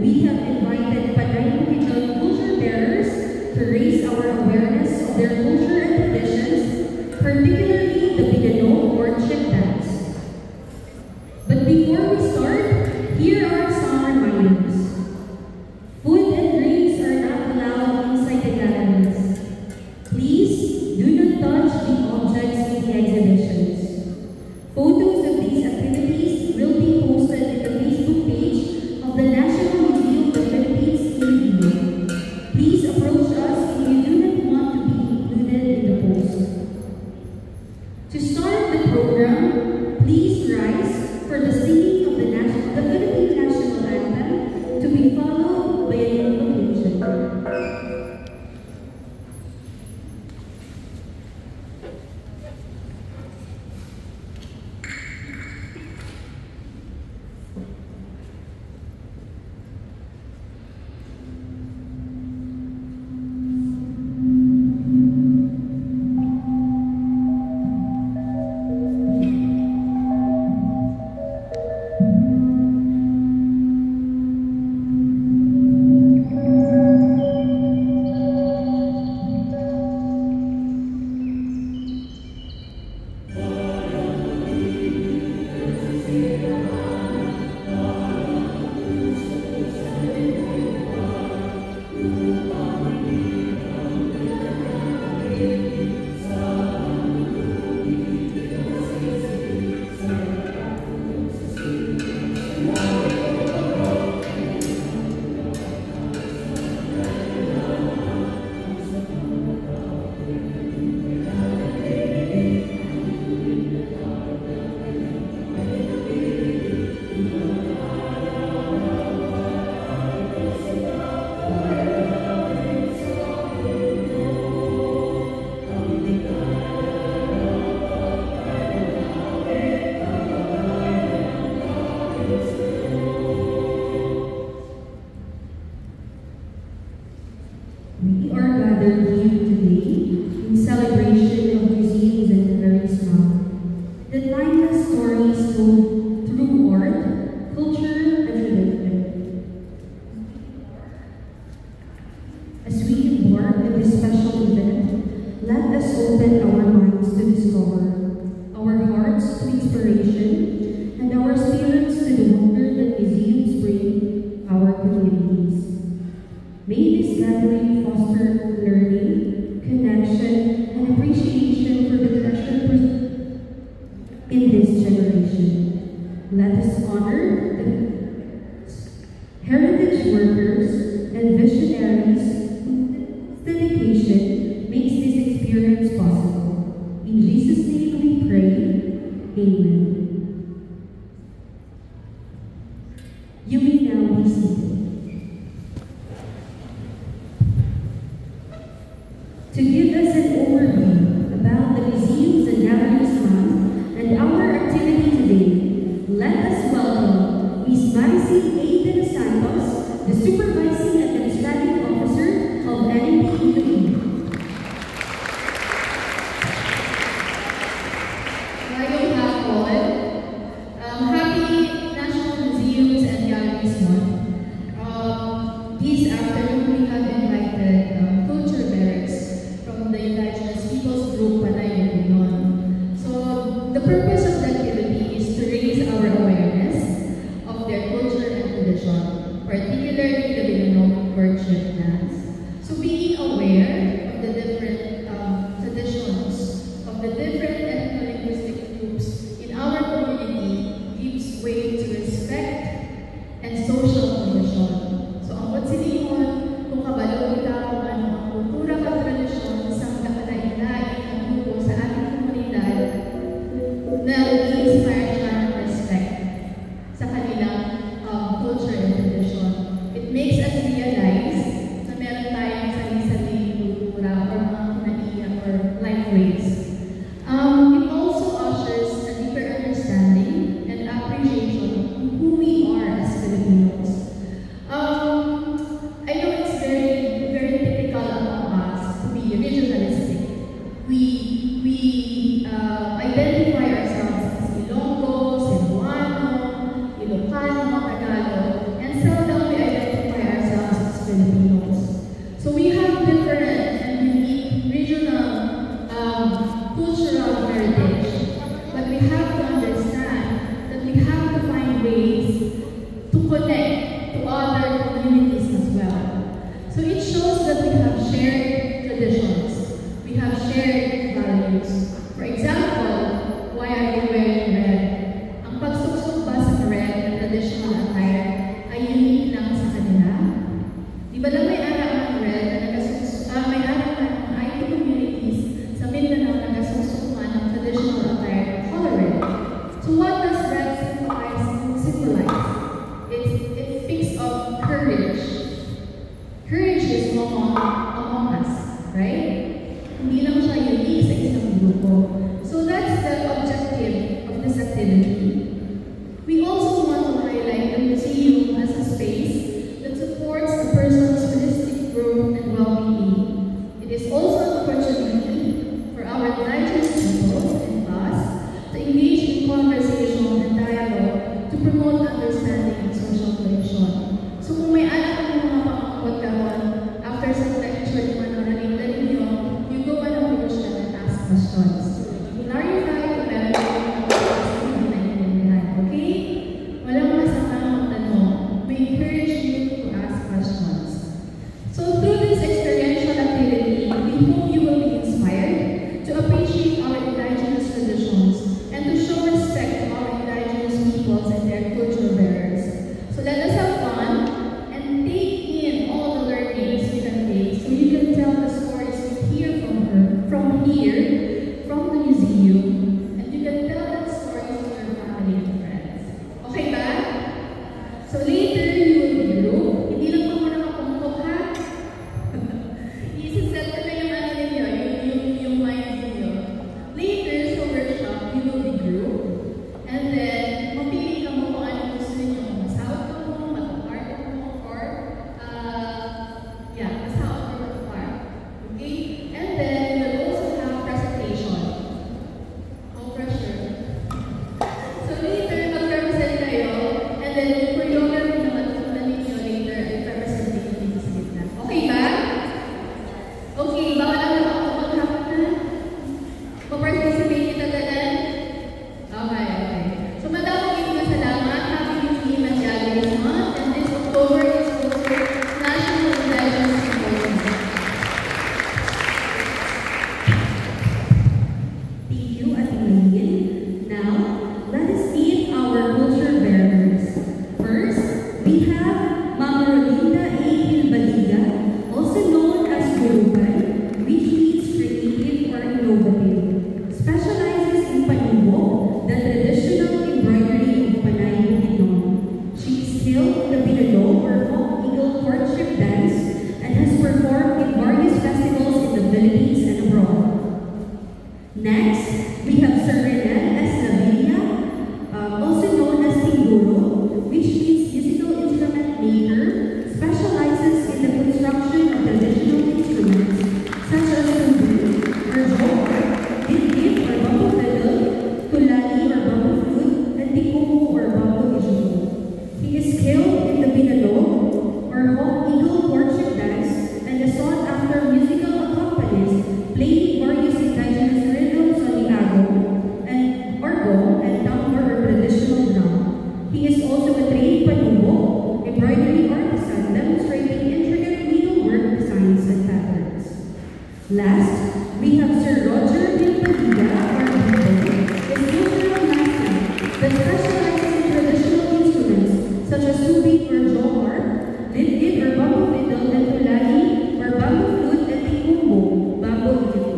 we have invited Panay Bukidnon culture bearers to raise our awareness of their culture and traditions, particularly the Binano worship dance. But before we start, here are some reminders. Food and drinks are not allowed inside the galleries. Please do not touch the objects in the exhibitions. Photos of these activities will be posted in the Facebook page of the National Museum of the Philippines in Rio. Please approach us if you do not want to be included in the post. To start the program, please rise for the singing of the Philippine National Anthem, to be followed by an invocation. We are gathered here today in celebration of Museums and Galleries Month, the timeless stories told through art, culture, and religion. As we embark on this special event, let us open our minds to discover, our hearts to inspiration, and our spirits to the wonder that museums bring our communities. May this gathering foster learning, connection, and appreciation for the treasure in this generation. Let us honor the heritage workers and visionaries whose dedication makes this experience possible. In Jesus' name we pray. Amen. You may now be seated. To give us an overview about the Museums and Galleries Month and our activity today, let us welcome Ms. Maricy A. De Los Santos, the Supervising Administrative Officer of NMP. Ngayong hapon among us, right? Hindi lang siya unique sa isang grupo. So that's the objective of this activity. We also want to highlight the museum as a space that supports a person's holistic growth and well-being. It is also an opportunity for our indigenous peoples and us to engage in conversation and dialogue to promote understanding and social cohesion. So kung may alam kang mga pangangkot karon, after sa lecture yung manonood ninyo, you go and approach them and ask questions. Clarify kung meron kayong hindi naiintindihan, okay? Walang masama magtanong. We encourage you to ask questions. So through this experiential activity, we hope you will be inspired to appreciate our indigenous traditions and to show respect to our indigenous peoples and their culture bearers. So let us have fun and take in all the learnings we can take so you can tell the stories we hear from the museum, and you can tell that stories to your family and friends. Okay ba? So later, you will be group. Hindi lang pa muna mapungkok, ha? Isiset ko na yung ano ninyo, yung mind ninyo. Later, sa workshop, you will be group. And then, mapili ka mo kung ano gusto ninyo. Masahod ka mo, mag-art ka mo, or, masahod or mag-art. Okay? And then, we will also have presentation. No pressure. So later, mag-represent kayo, and then yung choreography naman kung ninyo later ay representation dito sa gitna. Okay ba? Okay, bawal ang ako maghapon na? Ma-participate kita talan? Okay. So madaming mga salamat. Happy Museum and Galleries Month, and this October is also National Indigenous Symposium. Thank you, Ate Maylin. Now, let us meet our culture bearers. First, we have Mama Rolinda A. Hilbaliga, also known as Guruban, which means creative or innovative. Specializes in panibok, the traditional embroidery of Panay Bukidnon. She is skilled in the Binalog or Hawk Eagle courtship dance and has performed in various festivals in the Philippines and abroad. Next, we have Sir Renan S. Navilla, also known as Tinguro, which means musical instrument maker, specializes in the construction of traditional instruments such as tubu, erjok, dibdib or bamboo fiddle, kulali or bamboo flute, and tikumu or bamboo ijiko. He is skilled in the Binalog or Hawk Eagle courtship dance and a sought-after musical accompanist, playing various indigenous rhythms on the orgo, and tambour or traditional drum. He is also a trained panubok, embroidery artisan, demonstrating intricate needlework designs and patterns. Last, we have Sir Roger Hilbaliga, or Bibo, a cultural master that specializes in traditional instruments such as tubig or jawhar, dibdib or bamboo fiddle, and tulali or bamboo flute, and tikumbo, bamboo ijiko.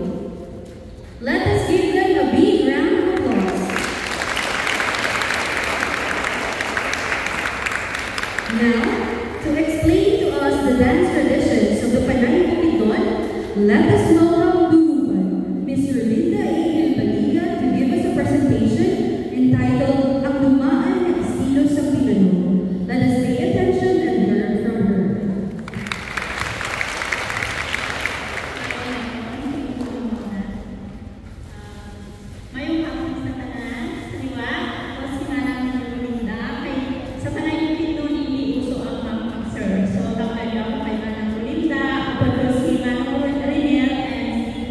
Let us give them a big round of applause. Now, to explain to us the dance traditions of the Panay Bukidnon, let us welcome Guruban, Ms. Rolinda A. Hilbaliga, to give us a presentation entitled Ang Dumaan na Estilo sa Binalog. Let us pay attention and learn from her. Mayong hapon sa tanan, sa liwa, o si Manang Rolinda, kay sa Panay Bukidnon hindi uso ang mag-serve. So, tawag niyo ako kay Manang Rolinda, ako po si Manang Renel, and si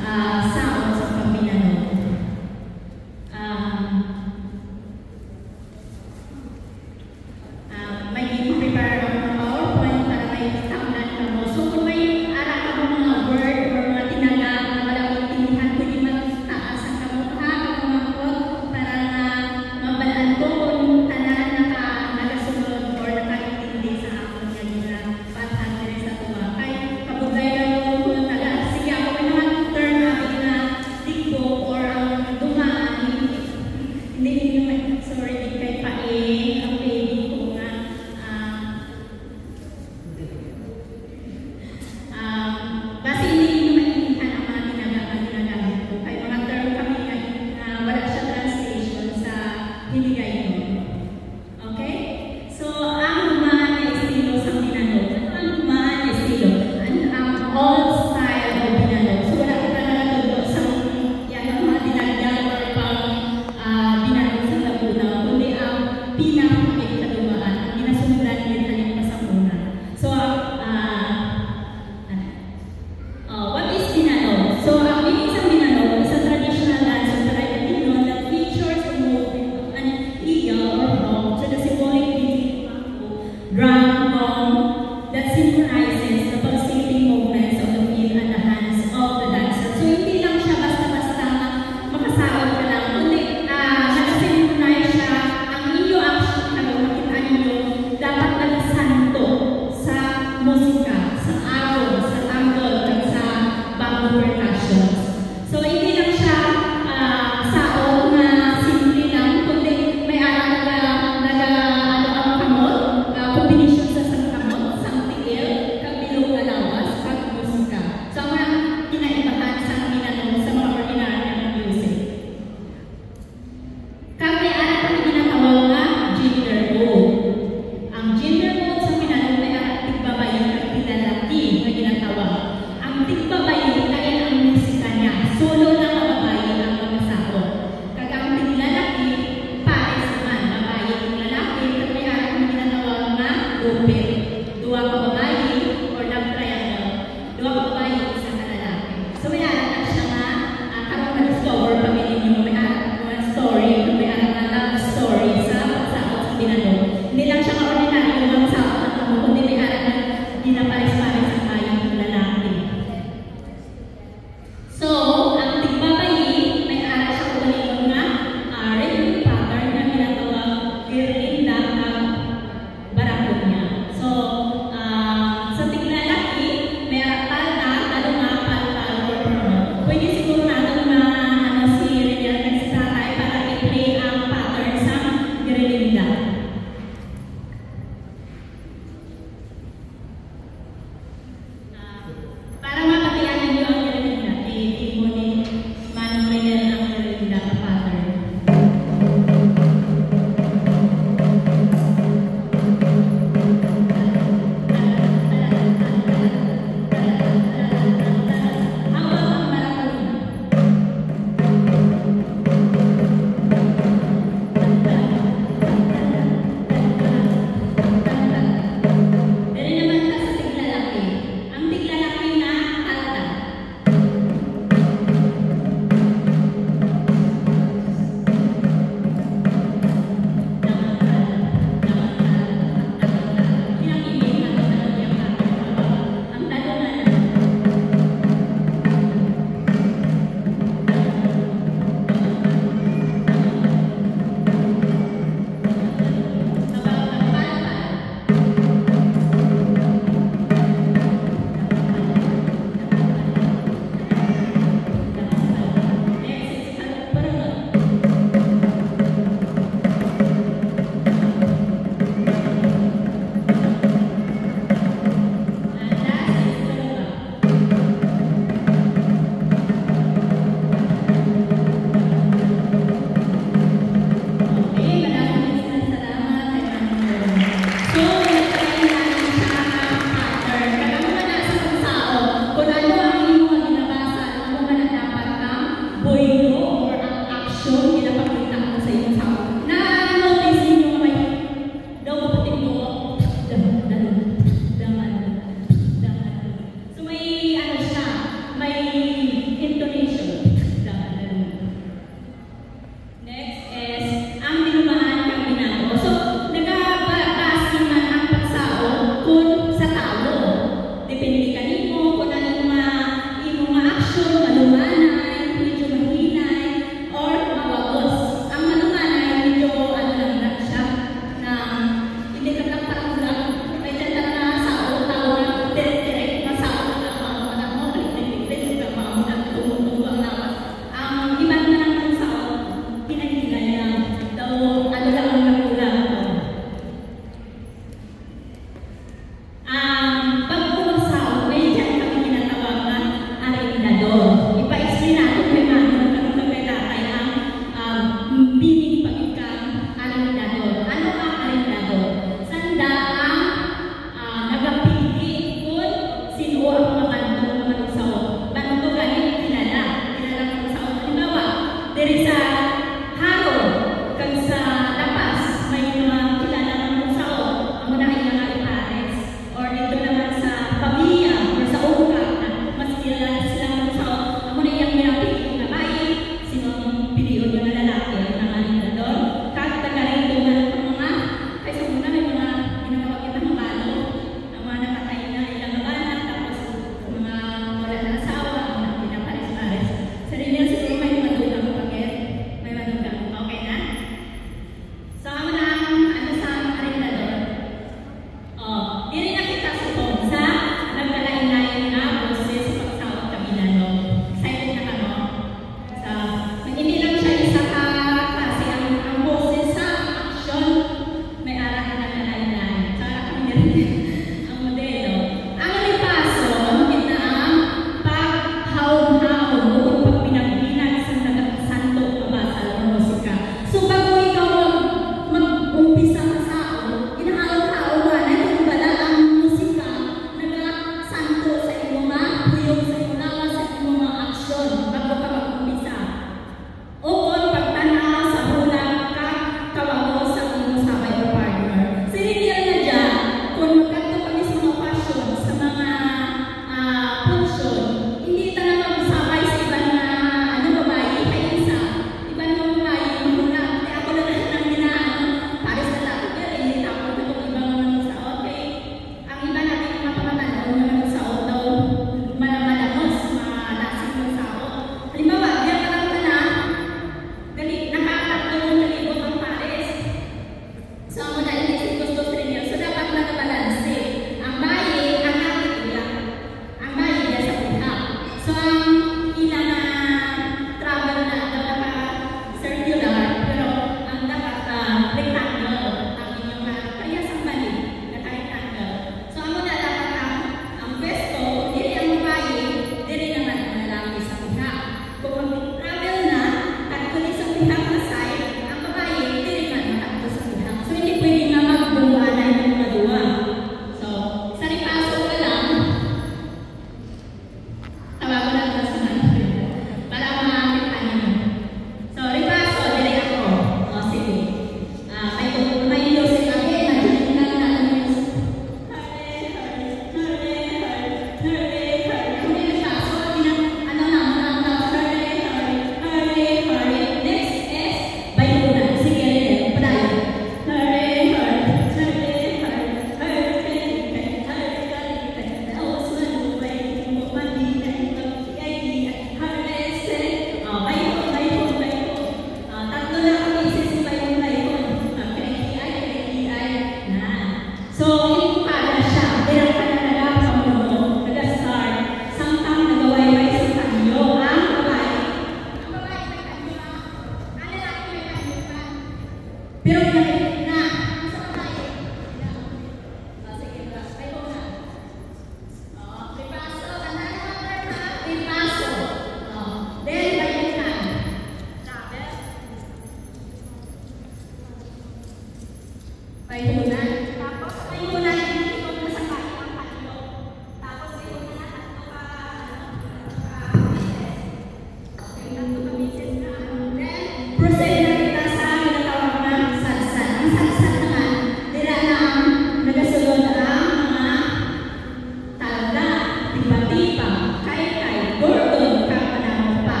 tipa-tipa, kay-kay, gordon, kapanamo pa.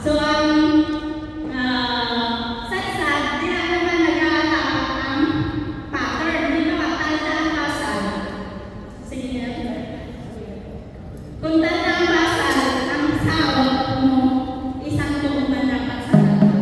So, sad-sad, di na naman nag-aatapak ang pattern. Di ba, tanda ang basal. Sige na. Kung tanda ang basal, ang sawat mo, isang tuong man dapat sa tatlo.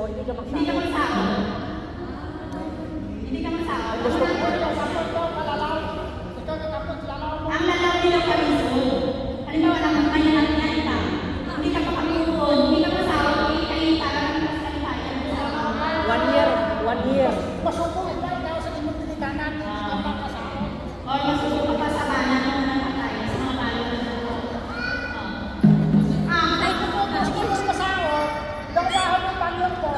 hindi ka Hindi ka magsahod. Hindi ka magsahod. Gusto ko sapot ko, kalalaw. Ikaw katapos, lalaw mo. Ang lalaw nilang kamisod. Halimbawa naman, may nangyay ka. Hindi ka pakamukon. Hindi ka masahod. Hindi kayo parang mas kalipayan. 1 year. Masukong ito, ikaw sa imong tinikanan. Ikaw pa kasahod. O masuko ka pa sa banan ng mga patay. Sa mga talo na ito. Ay, kung mas masahod, dawahon ng panyon ko,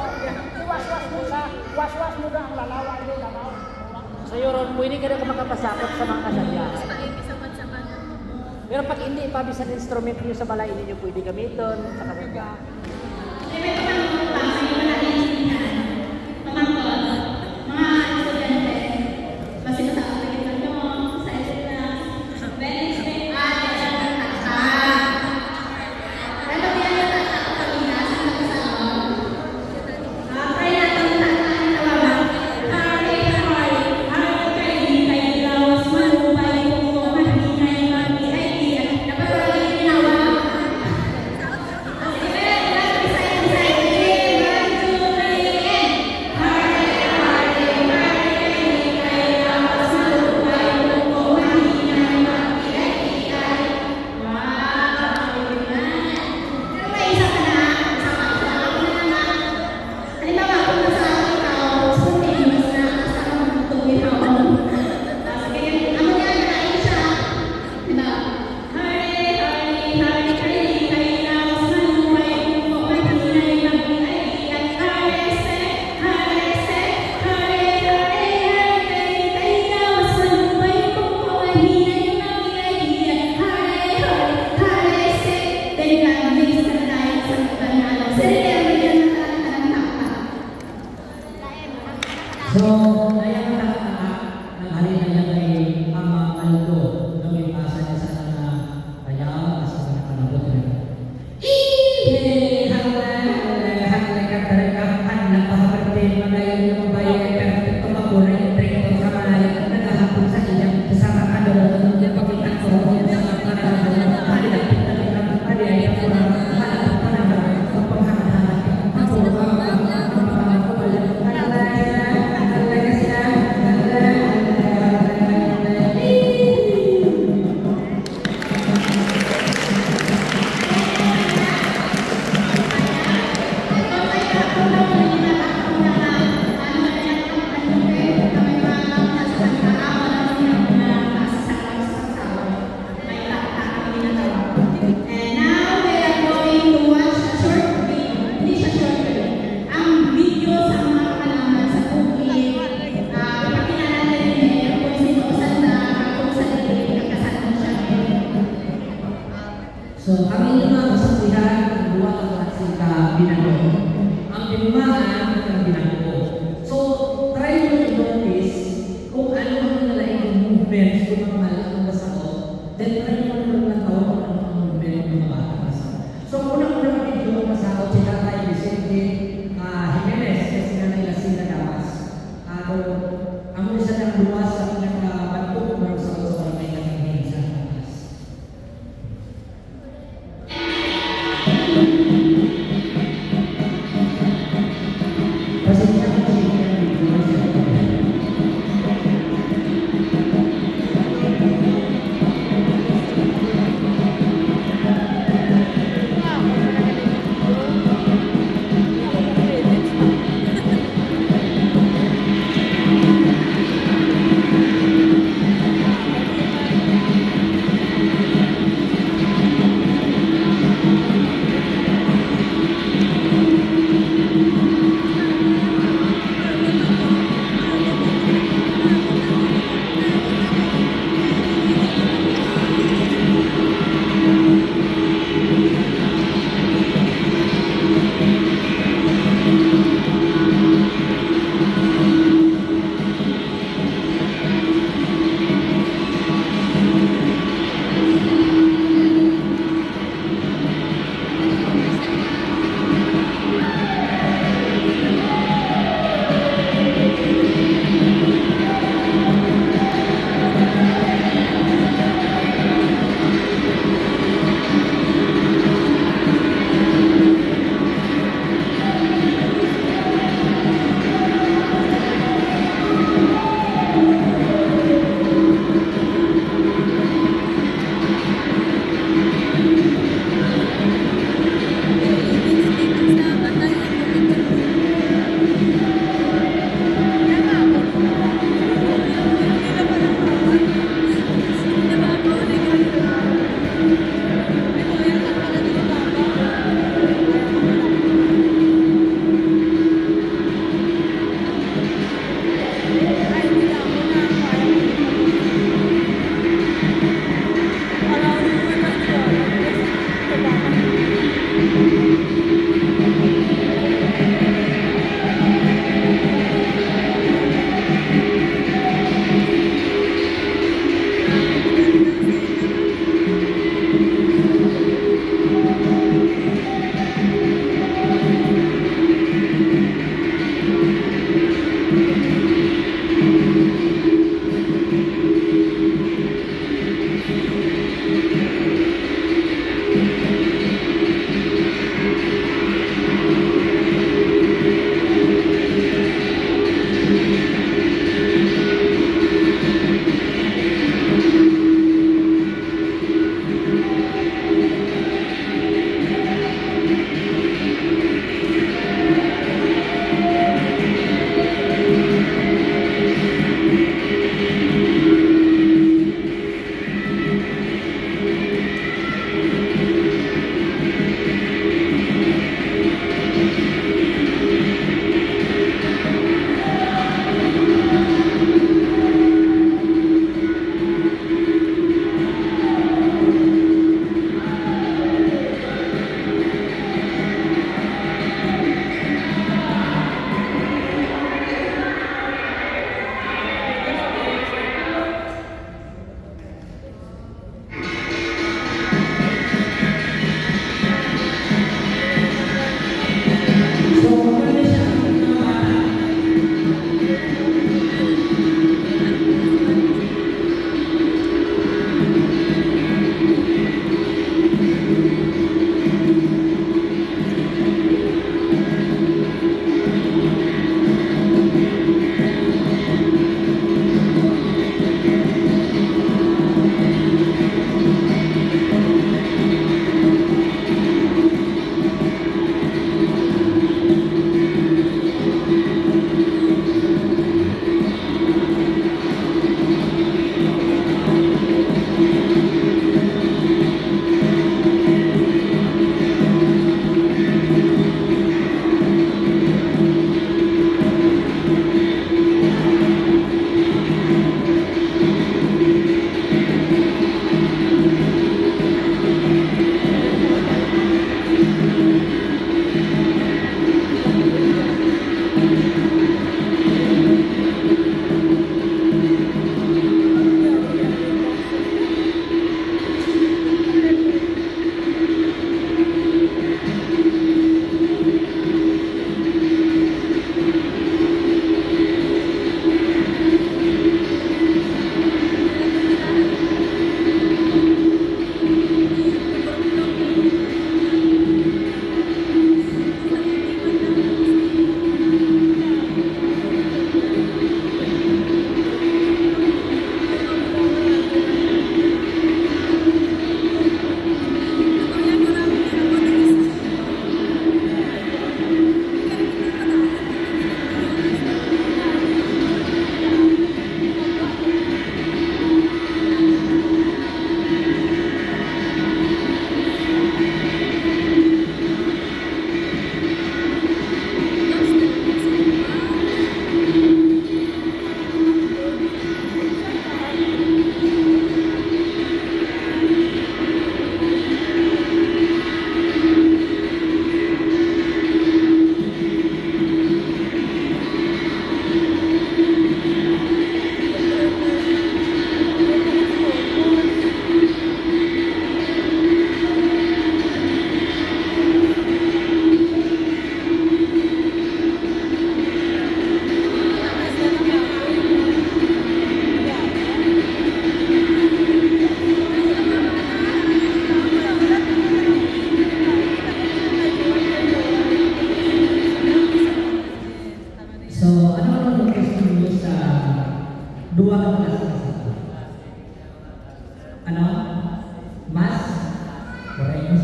iwas-was mo sa, was-was mo na ang lalawa, hindi lalaw. Sa iyo ron, pwede ka na makapasakot sa mga kasadya. Pero pag hindi pa bisan instrument niyo sa balay, hindi niyo pwede gamiton sa kasadya. May pamangkot pa sa iyo na iintindihan. Pamangkot, mga estudyante, basta sa akin nyo, sa eskwela, Wednesday, So, ayang nakakataak ng halinayan ay pamamaldo na may pasa niya sa mga kaya sa mga kanabot rin. Hanggang kataragahan na pahabarte magayon ng bayan at tumakuray at rekto sa malayo at nagahapon sa ilang kasama ka doon ng pagkitan ko sa mga kanabot ng halilapit na ilang pariaya ko na halapit pa naman ang paghahanap ang paghahanap So, kami naman kasabihan ang dua ng ating binango. Ang dinumaan ng binango. So, try mo i-notice kung ano ang nalaing ng movements kung mga malaking basao, then try mo naman na tawag kung ano ang movement ng mga batang basao. So, unang-unang video ng basao, si Tatay Vicente Jimenez, kasi nga nila sila damas. Ang isa ng luwas sa pinakabantok ng sa may kanilang sa damas.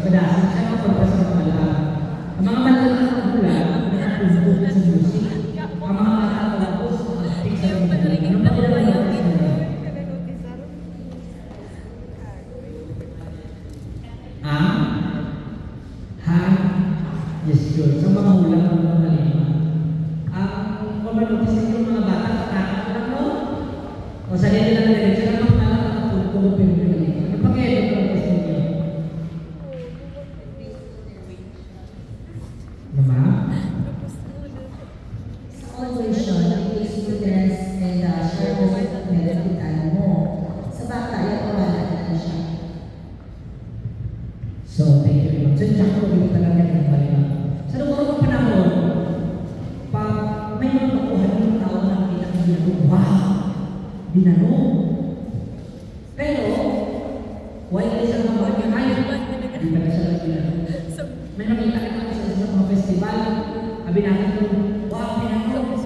kadalasan siya kapag sa mga malang. Ang mga malang na magulang, nakatulog sa music. Ang mga nakatapos, nakatapos sa mga malang. Ano pa kailangan natin sa mga? Yes, yun. Sa mga ulang ng mga lima. Kung manotis yung mga bata, katakot lang, no? O sa nila lang nila, siya lang nakatulog pero pinili. Ano pa kaya yung manotis ninyo? Nama? Sa conversion, yung students and share mo sa pinagkitaan mo. Sa bata, yung wala na siya. So, thank you. So, tsaka ko dito talaga ng balima. Sa lumang panahon, pag may mga nakuha ng tao na nakita ng wow! Binano! Pero, why is ang mga kanya kaya? Hindi ba na siya lang binano? May nakita ka sa mga festival, sabi natin yung, wow, binano!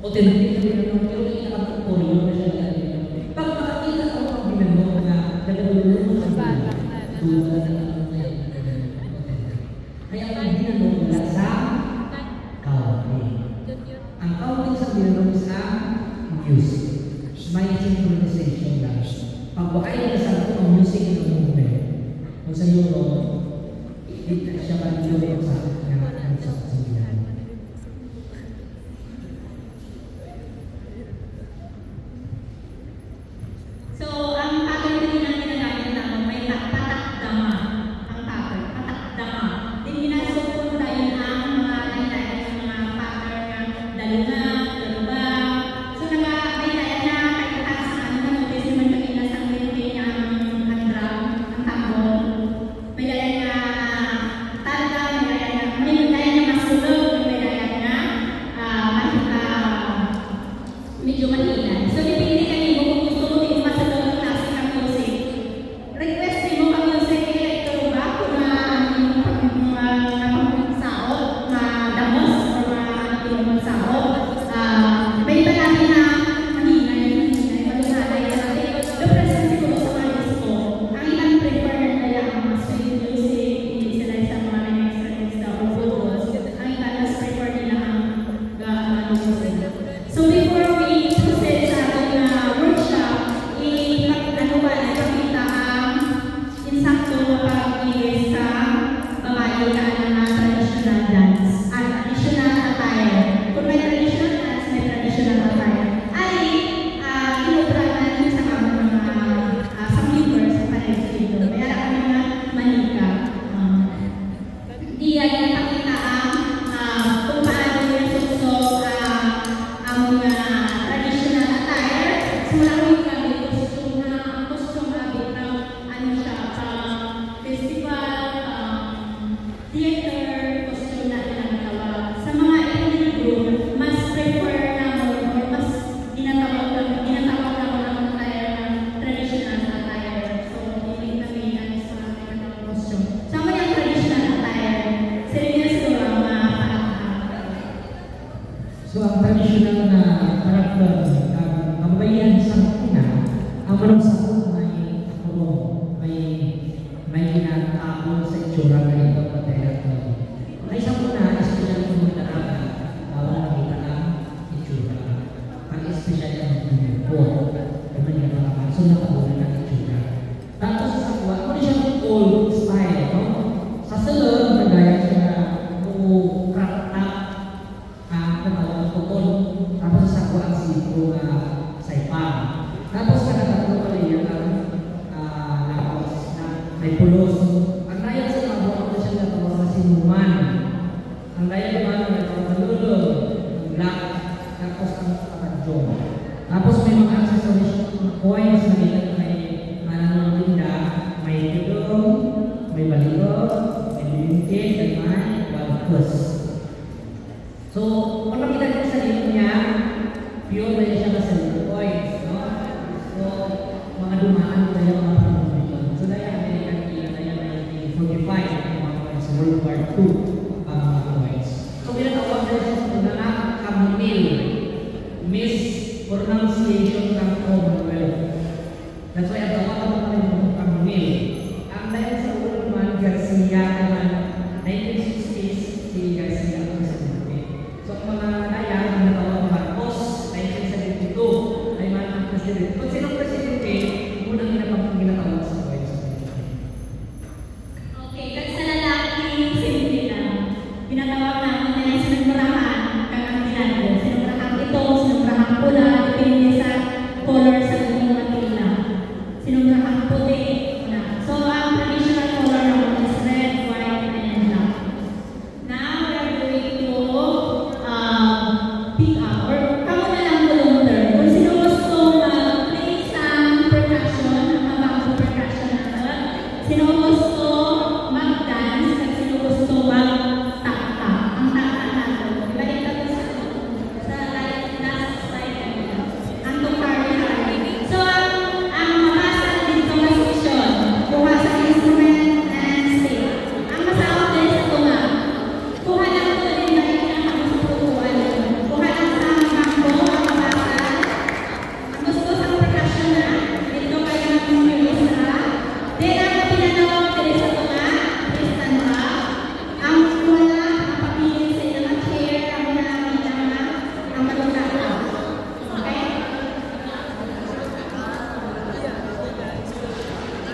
O tinatin na binano, pero itakapag ko rin na siya lang binano. Pag makakita ko ng binano na nagagulong mo sa bala, tulad na kaya ang binanong mula sa counting. Ang counting sa binanong sa music. May synchronization lang. Pag wakay na sa ang music ng movement, kung sa iyo, hindi na siya panilog sa binanong. So, ang pattern din ang ginagamit namin, may patakdama. Ang pattern, patakdama. Dinasok po tayo ang mga lain-lain ng mga pattern ng dalunga, daluba. So, may lain na kakitaan sa ano na notice naman kanina sa hindi ang drum, ang tambol. May lain na talga, may lain na masulog, may lain na medyo malilan. So, dipindi kanino kung gusto mo din masulog ng klase ng music. Request mo ang music electro ba kung pag-saot, damos, o pag-saot. May iba namin na mahinay, malunalay. Kasi the present siguro sa mga disco, ang ilan prefer nila ang sweet music, hindi sila sa mga extra o photos. Ang ilan mas prefer nila ang music. So before we proceed sa ating workshop, ipakita ang insakto pag-iis sa babae na traditional dance at traditional attire. Kung may traditional dance, may traditional attire. Ay, kinubra natin sa mga sa viewers sa panel dito. Mayroon kami mga manika. Diyan napakita ang kung paano yung susok ang mga traditional attire. So, maraming kami costume abit ng ano siya, festival, theater, costume na tinatawag. Sa mga ethnic group, mas prefer naman or mas tinatawag naman ang attire ng traditional attire. So, hindi kami ano sa tinatawag costume. Sa mga traditional attire, sila siguro ang mga So, ang traditional na karakter, ang bayan sa una, ang manong sakot may ginatapon sa itsura na ito patera ko. Ang isang una, espesyal kung magdaraga, bawang nakita ang itsura. Ang espesyal ang magdaraga, ang magdaraga, so nakabunan ang itsura. Tapos sa sakwa, kung di siya old style, no? Sa salon, magaya siya crop top, tapos sa sakwa ang sipro na saipang. Tapos nakatapos pala yung lapos na may pulos. Ang daya sa labuan ko siya natawag na sinuman. Ang daya naman na natawag na lulo, ang black, tapos ang kadyo. Tapos may mga accessories, mga coins na may mananong tinda, may tulong, may baligo, may limited, may walkus. So, kung nakita niyo sa link niya, pure na siya na silver coins, no? So, mga dumaan na yung mga pamumulitan. So, dahil American Kila, dahil 45 mga coins, World War II mga coins. So, pinatawag na siya sa mga Kamunil, Miss Pronunciation ng Commonwealth. That's why ang tawag naman yung Kamunil. Ang dahil sa World Man Garcia, Sino gusto mag-dance at sino gusto mag-takta? Ang takta natin. Ibalik ka sa last slide. Ang tukari-hari. So, ang mabasa dito na section, kuha sa instrument and state. Ang masawag din sa tunga. Kuha lang ito din na pinakagustuhan. Kuha lang sa bangko, ang mabasa. Gusto sa percussion na. Dito kayo mag-release na. Then, ang pinanawag din sa tunga, Tristan ba? Ang wala, ang papilin sa ilang chair, ang nakakita na, ang matutaka. Okay?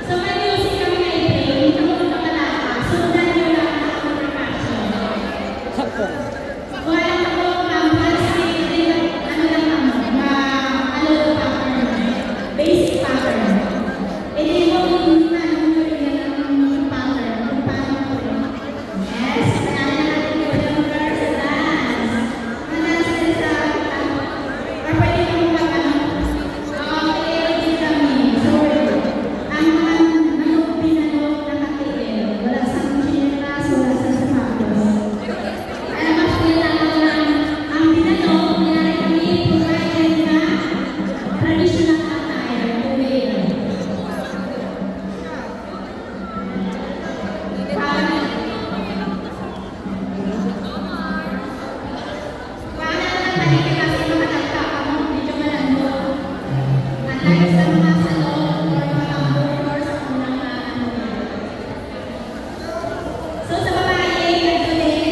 So, may music kami na i-play. Hindi mo ito malaka. Sundan nyo lang ang percussion. Wala ako ng ano lang ano pattern. Basic pattern. Hindi mo hindi na ang pattern. Kung paano ko rin. Yes, kaya natin yung number sa dance. Ang dance din sa or pwede kang magkakaroon. Okay, din kami. So, ang pinanong nakatigil. Wala sa chinelas, wala sa sapatos. Kaya mas pinanong lang ang pinanong, nangyari kami provided na traditional attire to wear. Paano naman tayo kasi makatagta ka mo? Medyo malando. At lagi sa mga salon or mga or sa unang So, sa babae, ito din.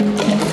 Thank you.